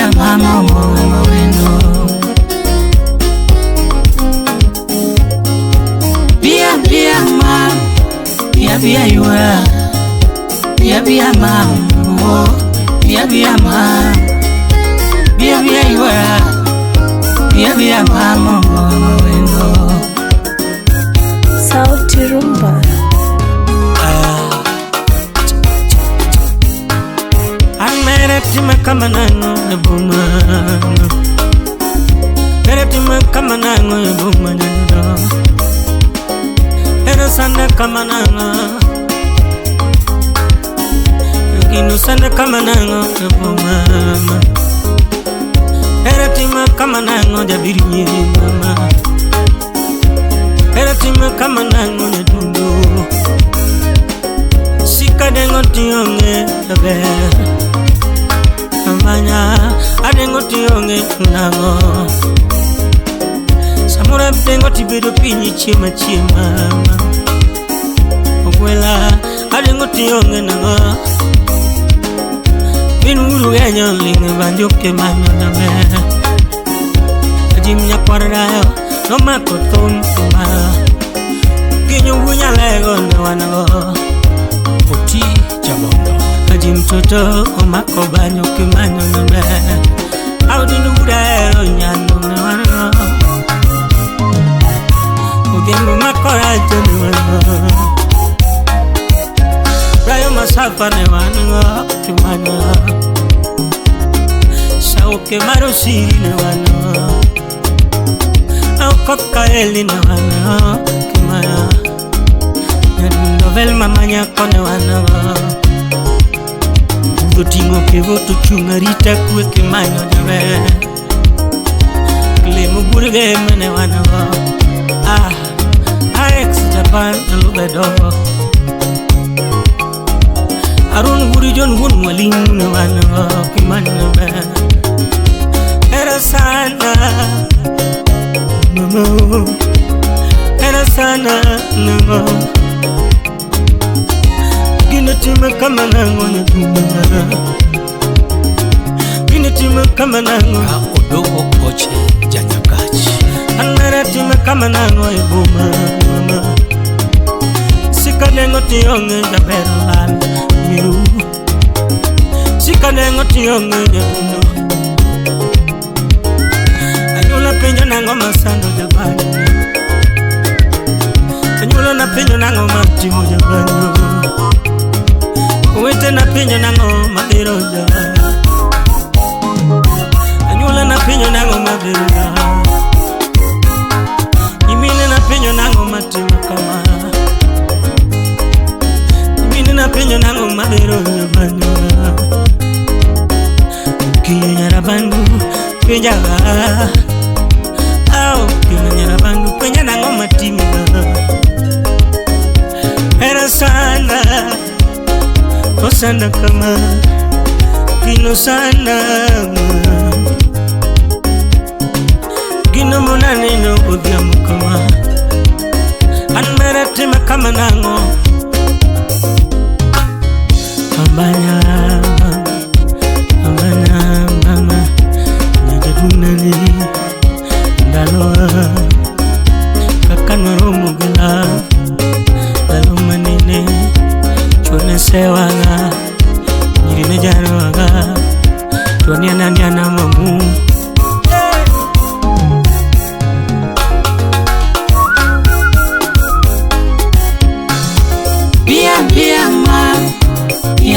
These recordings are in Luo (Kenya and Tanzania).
bia mama mawendo bia mama bia yua bia mama bia mama bia yua bia mama mawendo Sauti Rumba. Tima kama nango e buma Era tima kama nango e buma nyando Era sana kama nango Gino sana kama nango e buma Era tima kama nango jabiri nyiri mama Era tima kama nango nyadundo Sika dengo tiyonge tabe Amanya adengo tiyonge nango Samura dengo tibedo pinyi chima Ogwela adengo tiyonge nango Minuru yanyo linge banjo ke mano name Ajimnya kwaradayo no mako tontuma Kinyo hunya lego na wanago Oti jamono Ajim toto omako banyo kimanyo nbe Audi nurero nyano na wano Ugengu makora jenu wano Rayo masafa ne wano kimanyo Sauke marosiri ne wano Aukoka eli ne wano kimanyo Novel mamanya kone wano Votingo ke voto chungarita kwe ke manyo jabe Klemo burge mene wano Arex Japan alubedo Arun guri jon hun waling ne wano ke manyo be Era sana Mamo Era sana Mamo Tima kama nango nyadumana tima kama nango Odogo koche janyakachi Anara tima kama nango ebuma Sika nengo tiyonge jaberan miru Sika nengo tiyonge nyaduno Anyula penyo nango masano jabani Anyula na penyo nango matimo jabani Uwete na pinyo nango mabiroja Anyula na pinyo nango mabiroja Imine na pinyo nango matima kama Imine na pinyo nango mabiroja banyo Kiyo nyarabandu penjaga Au kiyo nyarabandu penja nango matima Era sana Osana kama Gino sana Gino monane no odhiamu kama Anmera tima kama nango Ambanya mama Nyajadunani Ndaloa Kakana romo gila Dalo manine Chone sewanga Nyirine jano wanga Chone ananyana mamu Bia ma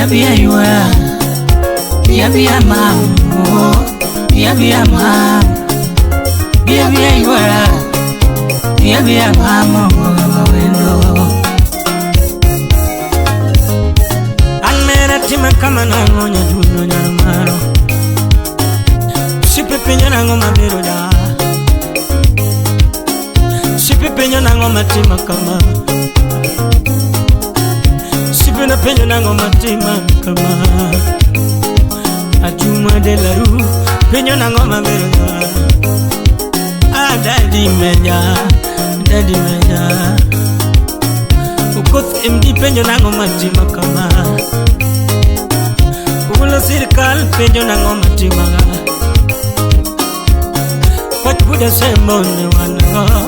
bia yua bia mama bia ma bia yua bia mama mawendo Tima kama nango nyaduno nyarumaro Sipe penyo nango mabiro da Sipe penyo nango matima kama Sipe na penyo nango matima kama Ajuma de la rue penyo nango mabiro da Daddy meja Ukoth MD penyo nango matima kama Ulo sirkal penjo nango matimaga Mujuka semone wana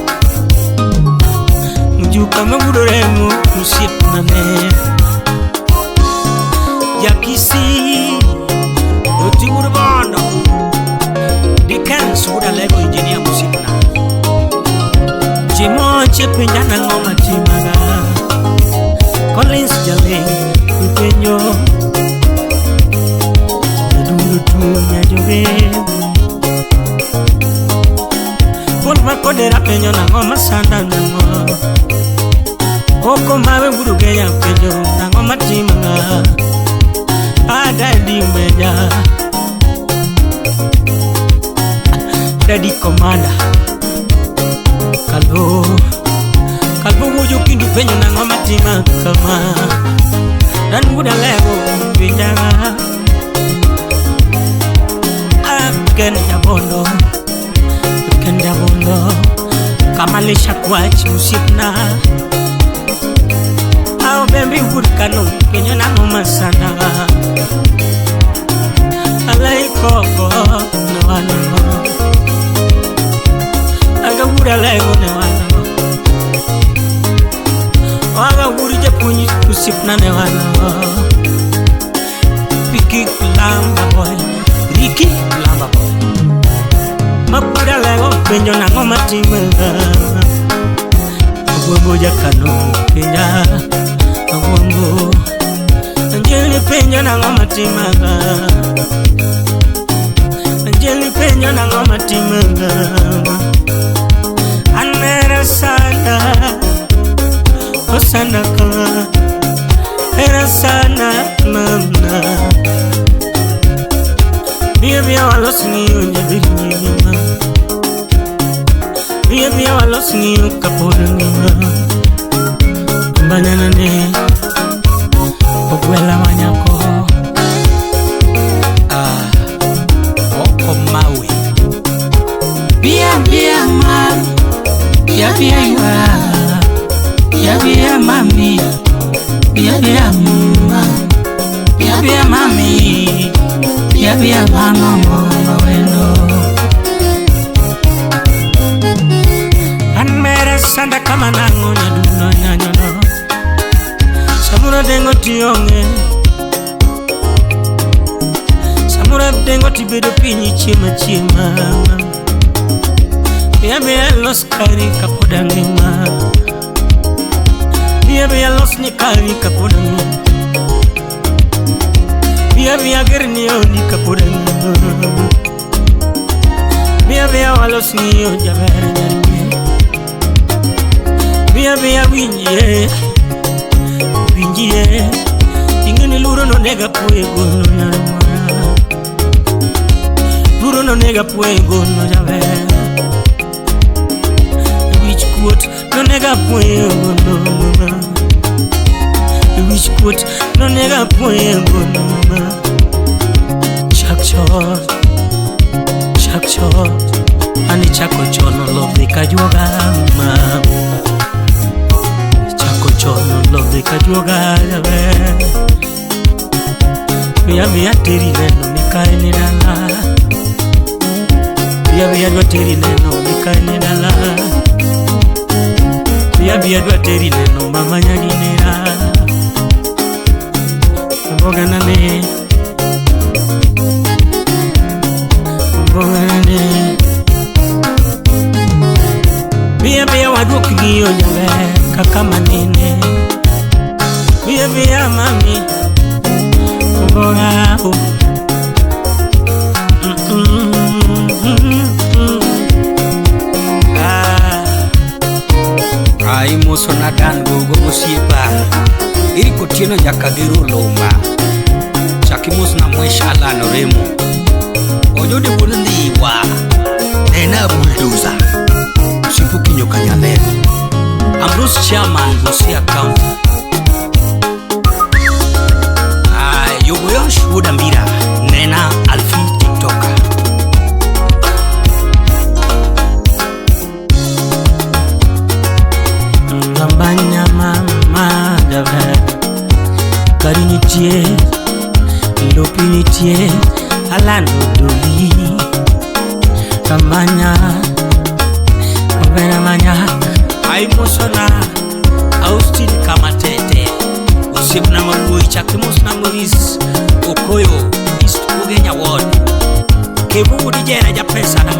Mujuka mabudoremu Musip nane Yakisi Oti urbono Dikan suda lego engineer musip na Jimo chepinjana ngoma chimaga Collins Jaleng Upenyo Dulu tunya joge Pol makodera penyo na ngoma sanda nango Oko mawe buruge ya penyo na ngoma chimaga Ada di meja Daddy Komanda Kalbo wuju kindu penyo na ngoma tima kama Dan muda lego pinjara Kenda bondo Kamalisha kwachi musipna Ao bembi hurkano Kenya na ngoma sana Alai koko na wanamo Aga hura lego na wanamo Aga huri jepunyi musipna na wanamo Piki lamba boy Riki lamba boy Mapura lego penyo na ngoma timenga Agwambo jakano kenya Agwambo Anjeli penyo na ngoma timenga Anjeli penyo na ngoma timenga Anera sana Osana kama Era sana mama Bia walos niyo nyabirinyima Bia walos niyo kapodangima Banana ne Ogwela manyako Oko mawe Bia ma Bia iwa Bia mami Bia mama Bia mami Bia mama weno Anmere sanda kama nango nyaduno nyanyono Samura dengo tionge Samura dengo tibedo pinyi chima Bia los kari kapodangima Bia los nikari kapodangima Bia gernio ni kapodangima Bia walos niyo jabere nyarime Bia winjie Ingini luro no nega puego no nyarima Luro no nega puego no jabere Which quote no nega puego no Which quote no nega puego no Chakchor Ani chako chono lovely kajuoga ma Chako chono lovely kajuoga jabe Bia teri neno mikae ni dala Bia dwa teri neno mikae ni dala Bia dwa teri neno mama nyaginera Mboga nane Bia waduk giyo jabe kaka manine Bia mami Mboga Ai moso na dan gogo musiepa Iri kotieno jakagero loma Chaki moso na mweshala no remo Ojode burundi wa Nena bulldozer Sifu kinyo kanyaleno Ambrose Chairman Busia County Yogoyosh Wodambira Nena Alfi TikToker Ngambanya mama dave Karinitie Lopinitie Alano doli Ngambanya bena manya ai mosona Austin Kamatete usibna ngolui chakimus na Maurice Okoyo East Ugenya Ward Kebu dijera ja pesa na